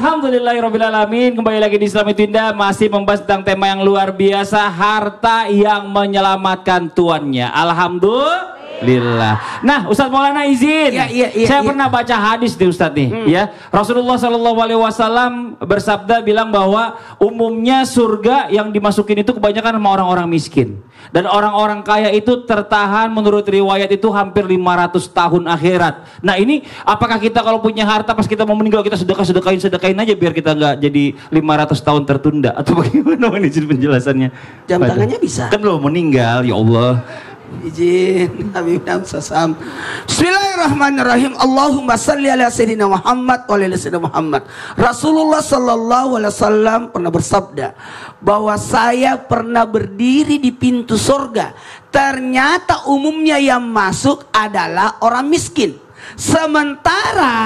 Alhamdulillahirrahmanirrahim. Kembali lagi di Islam itu Indah, masih membahas tentang tema yang luar biasa, harta yang menyelamatkan tuannya. Alhamdulillah. Nah, Ustadz Maulana izin. Saya pernah baca hadis nih Ustadz nih, ya. Rasulullah SAW bersabda bilang bahwa umumnya surga yang dimasukin itu kebanyakan sama orang-orang miskin. Dan orang-orang kaya itu tertahan menurut riwayat itu hampir 500 tahun akhirat. Nah ini apakah kita kalau punya harta pas kita mau meninggal kita sedekahin aja biar kita nggak jadi 500 tahun tertunda atau bagaimana ini penjelasannya? Jam tangannya bisa. Kan lo meninggal ya Allah. Izin Habib Sasam. Bismillahirrahmanirrahim. Allahumma salli ala sayyidina Muhammad wa ala sayyidina Muhammad. Rasulullah sallallahu alaihi wasallam pernah bersabda bahwa saya pernah berdiri di pintu surga. Ternyata umumnya yang masuk adalah orang miskin. Sementara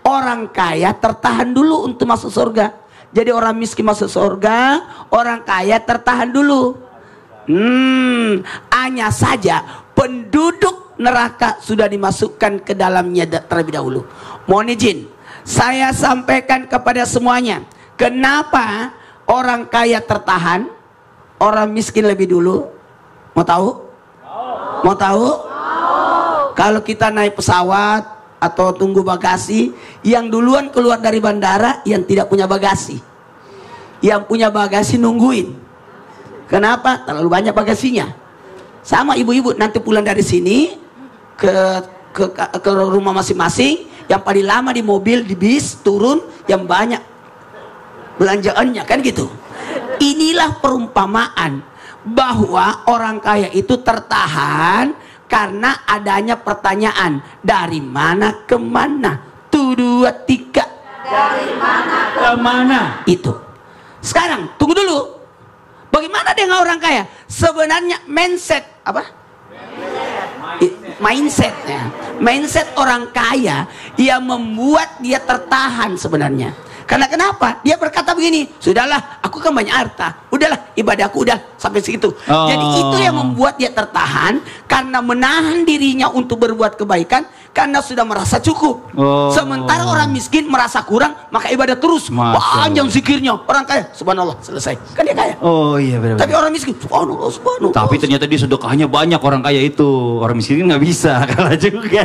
orang kaya tertahan dulu untuk masuk surga. Jadi orang miskin masuk surga, orang kaya tertahan dulu. Hanya saja penduduk neraka sudah dimasukkan ke dalamnya terlebih dahulu. Mohon izin, saya sampaikan kepada semuanya, kenapa orang kaya tertahan, orang miskin lebih dulu? Mau tahu? Mau tahu? Kalau kita naik pesawat atau tunggu bagasi, yang duluan keluar dari bandara yang tidak punya bagasi, yang punya bagasi nungguin. Kenapa? Terlalu banyak bagasinya. Sama ibu-ibu nanti pulang dari sini ke rumah masing-masing, yang paling lama di mobil, di bis, turun yang banyak belanjaannya, kan gitu. Inilah perumpamaan bahwa orang kaya itu tertahan karena adanya pertanyaan, dari mana ke mana? 1, 2, 3. Dari mana ke mana? Itu. Sekarang tunggu dulu. Bagaimana dengan orang kaya? Sebenarnya mindset apa? Mindset orang kaya yang membuat dia tertahan sebenarnya. Karena kenapa? Dia berkata begini, sudahlah, aku kan banyak harta, udahlah ibadahku udah sampai segitu. Jadi itu yang membuat dia tertahan karena menahan dirinya untuk berbuat kebaikan karena sudah merasa cukup. Sementara orang miskin merasa kurang, maka ibadah terus. Panjang zikirnya. Orang kaya, subhanallah, selesai. Kan dia kaya. Oh iya benar. Tapi orang miskin, subhanallah, subhanallah. Tapi ternyata dia sedekahnya banyak orang kaya itu. Orang miskin nggak bisa kalah juga.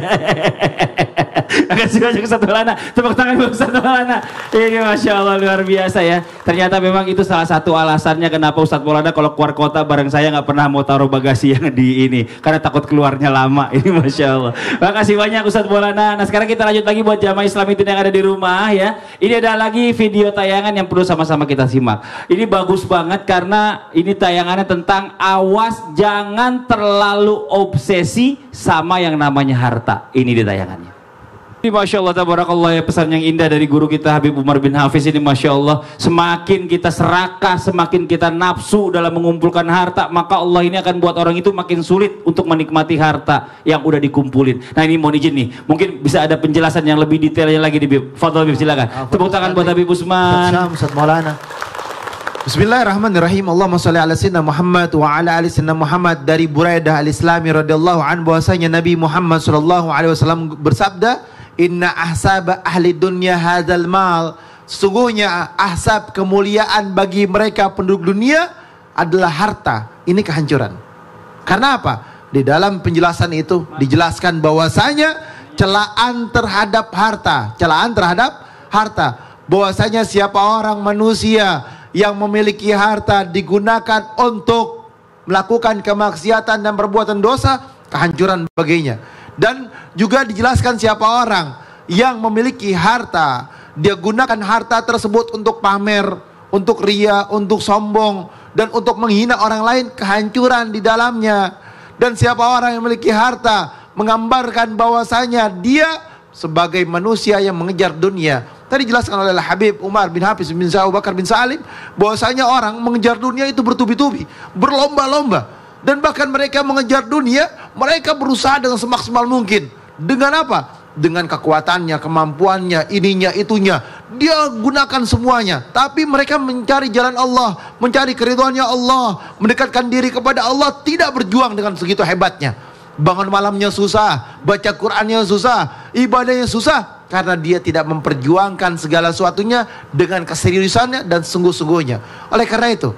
Makasih banyak Ustadz Maulana. Tepuk tangan buat Ustadz Maulana. Ini Masya Allah luar biasa ya. Ternyata memang itu salah satu alasannya kenapa Ustadz Maulana kalau keluar kota bareng saya nggak pernah mau taruh bagasi yang di ini. Karena takut keluarnya lama. Ini Masya Allah. Makasih banyak Ustadz Maulana. Nah sekarang kita lanjut lagi buat jamaah Islam itu yang ada di rumah ya. Ini ada lagi video tayangan yang perlu sama-sama kita simak. Ini bagus banget karena ini tayangannya tentang awas jangan terlalu obsesi sama yang namanya harta. Ini di tayangannya. Masya Allah, tabarakallah ya, pesan yang indah dari guru kita Habib Umar bin Hafiz ini. Masya Allah, semakin kita serakah, semakin kita nafsu dalam mengumpulkan harta, maka Allah ini akan buat orang itu makin sulit untuk menikmati harta yang udah dikumpulin. Nah ini mohon izin nih, mungkin bisa ada penjelasan yang lebih detailnya lagi di Bib. Fadhol Bib, silakan. Tepuk tangan buat Habib Usman. Ustadz Maulana. Bismillahirrahmanirrahim. Allahumma sholli ala sayyidina Muhammad wa ala ali sayyidina Muhammad. Dari Buraidah al-Islami radhiyallahu anhu bahwasanya Nabi Muhammad sallallahu alaihi wasallam bersabda, inna ahsaba ahli dunya hadzal mal, sesungguhnya ahsab kemuliaan bagi mereka penduduk dunia adalah harta. Ini kehancuran. Karena apa? Di dalam penjelasan itu dijelaskan bahwasanya celaan terhadap harta, bahwasanya siapa orang manusia yang memiliki harta digunakan untuk melakukan kemaksiatan dan perbuatan dosa, kehancuran baginya. Dan juga dijelaskan siapa orang yang memiliki harta, dia gunakan harta tersebut untuk pamer, untuk ria, untuk sombong, dan untuk menghina orang lain, kehancuran di dalamnya. Dan siapa orang yang memiliki harta, menggambarkan bahwasanya dia sebagai manusia yang mengejar dunia. Tadi dijelaskan oleh Habib Umar bin Hafiz bin Abu Bakar bin Salim, bahwasanya orang mengejar dunia itu bertubi-tubi, berlomba-lomba. Dan bahkan mereka mengejar dunia, mereka berusaha dengan semaksimal mungkin. Dengan apa? Dengan kekuatannya, kemampuannya, ininya, itunya. Dia gunakan semuanya. Tapi mereka mencari jalan Allah, mencari keridhaannya Allah, mendekatkan diri kepada Allah, tidak berjuang dengan segitu hebatnya. Bangun malamnya susah, baca Qur'annya susah, ibadahnya susah. Karena dia tidak memperjuangkan segala sesuatunya dengan keseriusannya dan sungguh-sungguhnya. Oleh karena itu,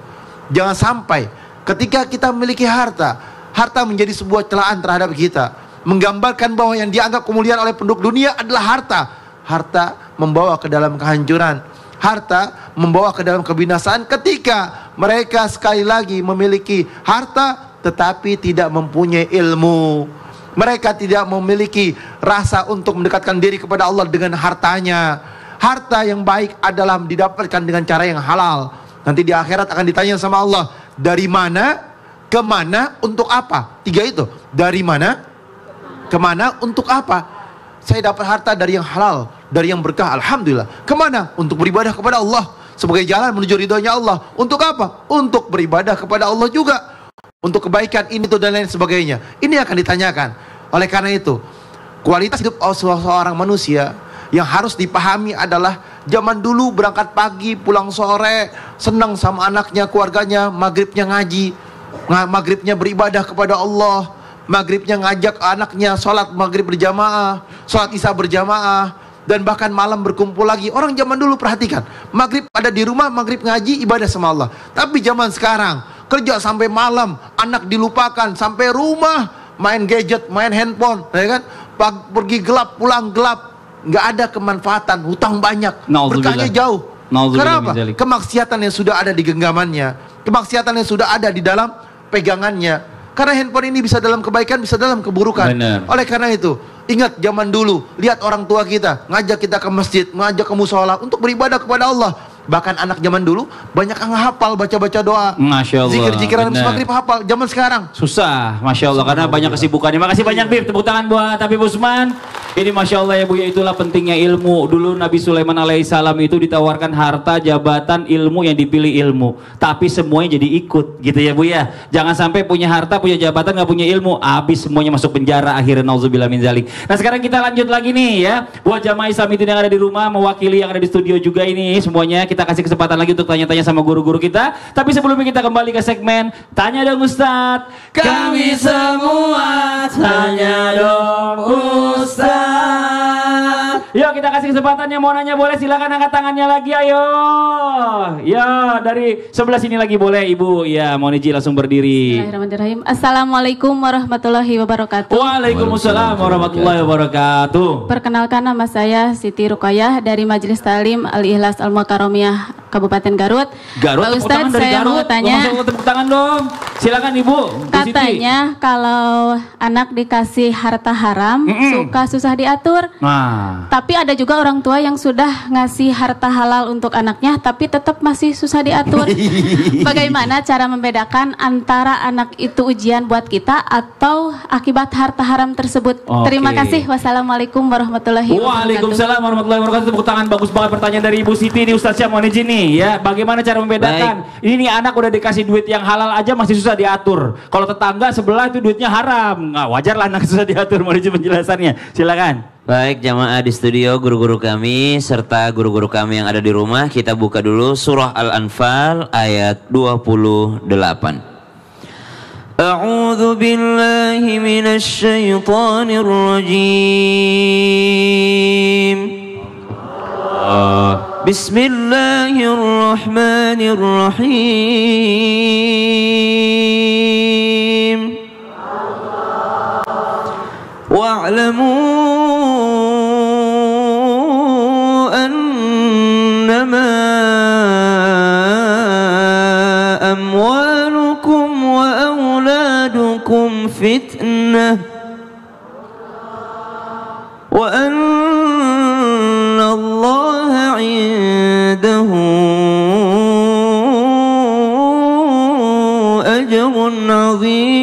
jangan sampai ketika kita memiliki harta, harta menjadi sebuah celaan terhadap kita, menggambarkan bahwa yang dianggap kemuliaan oleh penduduk dunia adalah harta. Harta membawa ke dalam kehancuran, harta membawa ke dalam kebinasaan ketika mereka sekali lagi memiliki harta tetapi tidak mempunyai ilmu. Mereka tidak memiliki rasa untuk mendekatkan diri kepada Allah dengan hartanya. Harta yang baik adalah didapatkan dengan cara yang halal. Nanti di akhirat akan ditanya sama Allah, dari mana, kemana, untuk apa? 3 itu. Dari mana, kemana, untuk apa? Saya dapat harta dari yang halal, dari yang berkah, alhamdulillah. Kemana? Untuk beribadah kepada Allah, sebagai jalan menuju ridhonya Allah. Untuk apa? Untuk beribadah kepada Allah juga, untuk kebaikan ini, itu, dan lain sebagainya. Ini akan ditanyakan. Oleh karena itu, kualitas hidup seorang manusia yang harus dipahami adalah zaman dulu berangkat pagi, pulang sore, senang sama anaknya, keluarganya, maghribnya ngaji, maghribnya beribadah kepada Allah, maghribnya ngajak anaknya sholat maghrib berjamaah, sholat isya berjamaah, dan bahkan malam berkumpul lagi. Orang zaman dulu perhatikan, maghrib ada di rumah, maghrib ngaji, ibadah sama Allah. Tapi zaman sekarang, kerja sampai malam, anak dilupakan, sampai rumah main gadget, main handphone, ya kan? Pergi gelap, pulang gelap, nggak ada kemanfaatan, hutang banyak, berkahnya jauh. Kenapa? Kemaksiatan yang sudah ada di genggamannya, kemaksiatan yang sudah ada di dalam pegangannya. Karena handphone ini bisa dalam kebaikan, bisa dalam keburukan. Bener. Oleh karena itu, ingat zaman dulu, lihat orang tua kita ngajak kita ke masjid, ngajak ke musola untuk beribadah kepada Allah. Bahkan anak zaman dulu banyak yang hafal, baca-baca doa, Masya Allah, zikir-zikiran habis maghrib hafal. Zaman sekarang susah, Masya Allah, karena banyak kesibukannya. Makasih banyak Bib, tepuk tangan buat Habib Usman. Ini Masya Allah ya Bu, ya, itulah pentingnya ilmu. Dulu Nabi Sulaiman alaihissalam itu ditawarkan harta, jabatan, ilmu, yang dipilih ilmu. Tapi semuanya jadi ikut gitu ya Bu ya. Jangan sampai punya harta, punya jabatan, nggak punya ilmu, habis semuanya masuk penjara akhirnya, nauzubillah min zalik. Nah sekarang kita lanjut lagi nih ya, buat jamaah Islam itu yang ada di rumah, mewakili yang ada di studio juga ini semuanya, kita kasih kesempatan lagi untuk tanya-tanya sama guru-guru kita. Tapi sebelumnya kita kembali ke segmen Tanya Dong Ustadz. Kami semua tanya dong Ustadz. Yuk kita kasih kesempatan, yang mau nanya boleh silakan angkat tangannya lagi, ayo. Ya dari sebelah sini lagi boleh Ibu. Ya mohon izin langsung berdiri. Bismillahirrahmanirrahim. Assalamualaikum warahmatullahi wabarakatuh. Waalaikumsalam warahmatullahi wabarakatuh. Perkenalkan, nama saya Siti Ruqayyah dari Majelis Talim Al-Ikhlas Al-Mukarramiyah Kabupaten Garut. Pak Ustadz, saya mau tanya. Tepuk tangan dong. Silakan Ibu. Katanya kalau anak dikasih harta haram suka susah diatur. Nah. Tapi ada juga orang tua yang sudah ngasih harta halal untuk anaknya tapi tetap masih susah diatur. Bagaimana cara membedakan antara anak itu ujian buat kita atau akibat harta haram tersebut? Terima kasih. Wassalamualaikum warahmatullahi wabarakatuh. Waalaikumsalam warahmatullahi wabarakatuh. Tepuk tangan, bagus banget pertanyaan dari Ibu Siti ini. Ustaz Syam, mohon izin nih ya. Bagaimana cara membedakan? Baik. Ini nih anak udah dikasih duit yang halal aja masih susah diatur. Kalau tetangga sebelah itu duitnya haram, nggak wajar lah anak susah diatur. Mohon izin penjelasannya. Silakan. Baik, jamaah di studio, guru-guru kami serta guru-guru kami yang ada di rumah, kita buka dulu surah Al-Anfal ayat 28. A'udzu billahi minasy syaithanir rajim. Bismillahirrahmanirrahim. Wa'lamu annama amwalukum wa auladukum fitnah wa anna Allah 'indahu ajrun 'azim.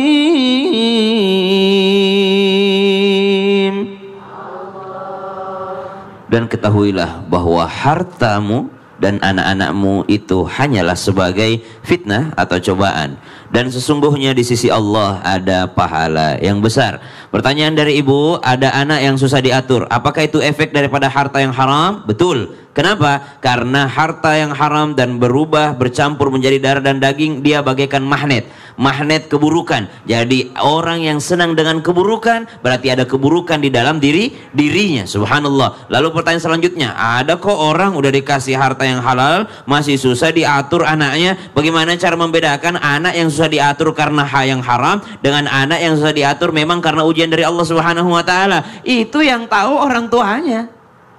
Dan ketahuilah bahwa hartamu dan anak-anakmu itu hanyalah sebagai fitnah atau cobaan, dan sesungguhnya di sisi Allah ada pahala yang besar. Pertanyaan dari Ibu, ada anak yang susah diatur, apakah itu efek daripada harta yang haram? Betul, Kenapa? Karena harta yang haram dan berubah bercampur menjadi darah dan daging, dia bagaikan magnet keburukan. Jadi orang yang senang dengan keburukan berarti ada keburukan di dalam dirinya. Subhanallah. Lalu pertanyaan selanjutnya, ada kok orang udah dikasih harta yang halal masih susah diatur anaknya. Bagaimana cara membedakan anak yang susah diatur karena yang haram dengan anak yang susah diatur memang karena ujian dari Allah Subhanahu wa taala? Itu yang tahu orang tuanya.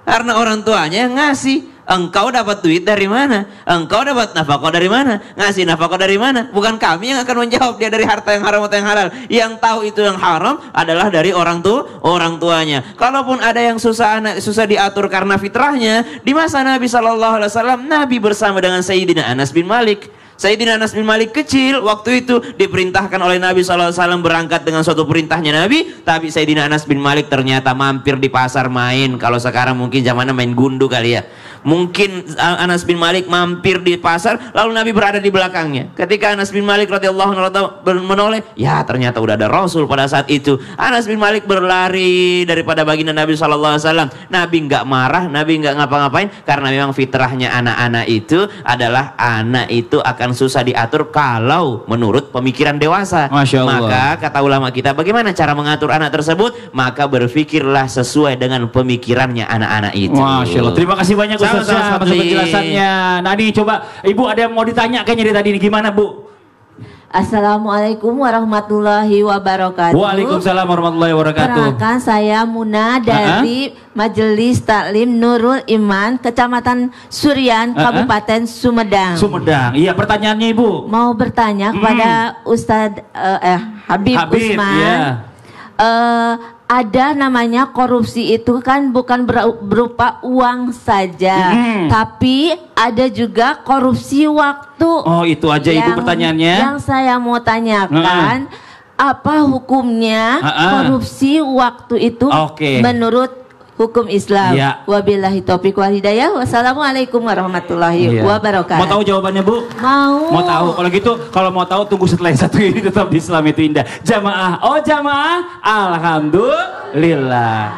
Karena orang tuanya yang ngasih. Engkau dapat duit dari mana? Engkau dapat nafkah dari mana? Ngasih nafkah dari mana? Bukan kami yang akan menjawab dia dari harta yang haram atau yang halal. Yang tahu itu yang haram adalah dari orang tuanya. Kalaupun ada yang susah diatur karena fitrahnya, di masa Nabi SAW, Nabi bersama dengan Sayyidina Anas bin Malik. Sayyidina Anas bin Malik kecil waktu itu diperintahkan oleh Nabi SAW berangkat dengan suatu perintahnya Nabi, tapi Sayyidina Anas bin Malik ternyata mampir di pasar main. Kalau sekarang mungkin zamannya main gundu kali ya. Mungkin Anas bin Malik mampir di pasar, lalu Nabi berada di belakangnya. Ketika Anas bin Malik radhiyallahu anhu menoleh, ya ternyata udah ada Rasul pada saat itu. Anas bin Malik berlari daripada baginda Nabi SAW. Nabi nggak marah, Nabi nggak ngapa-ngapain, karena memang fitrahnya anak-anak itu adalah anak itu akan susah diatur kalau menurut pemikiran dewasa. Masya Allah. Maka kata ulama kita, bagaimana cara mengatur anak tersebut? Maka berpikirlah sesuai dengan pemikirannya anak-anak itu. Masya Allah. Terima kasih banyak Ustaz Syah atas penjelasannya. Nah ini coba Ibu ada yang mau ditanya kayaknya dari tadi ini, gimana Bu? Assalamualaikum warahmatullahi wabarakatuh. Waalaikumsalam warahmatullahi wabarakatuh. Perkenalkan saya Muna dari Majelis Taklim Nurul Iman, Kecamatan Suryan, Kabupaten Sumedang. Sumedang. Iya, pertanyaannya Ibu. Mau bertanya kepada Ustadz Habib Usman. Iya. Ada namanya korupsi itu kan bukan berupa uang saja, tapi ada juga korupsi waktu. Oh itu aja Ibu pertanyaannya. Yang saya mau tanyakan, apa hukumnya korupsi waktu itu menurut hukum Islam? Ya. Wabillahi taufiq wal hidayah. Wassalamualaikum warahmatullahi wabarakatuh. Mau tahu jawabannya Bu? Mau. Mau tahu? Kalau gitu, kalau mau tahu tunggu setelah yang satu ini. Tetap di Islam itu indah. Jamaah, oh jamaah, alhamdulillah.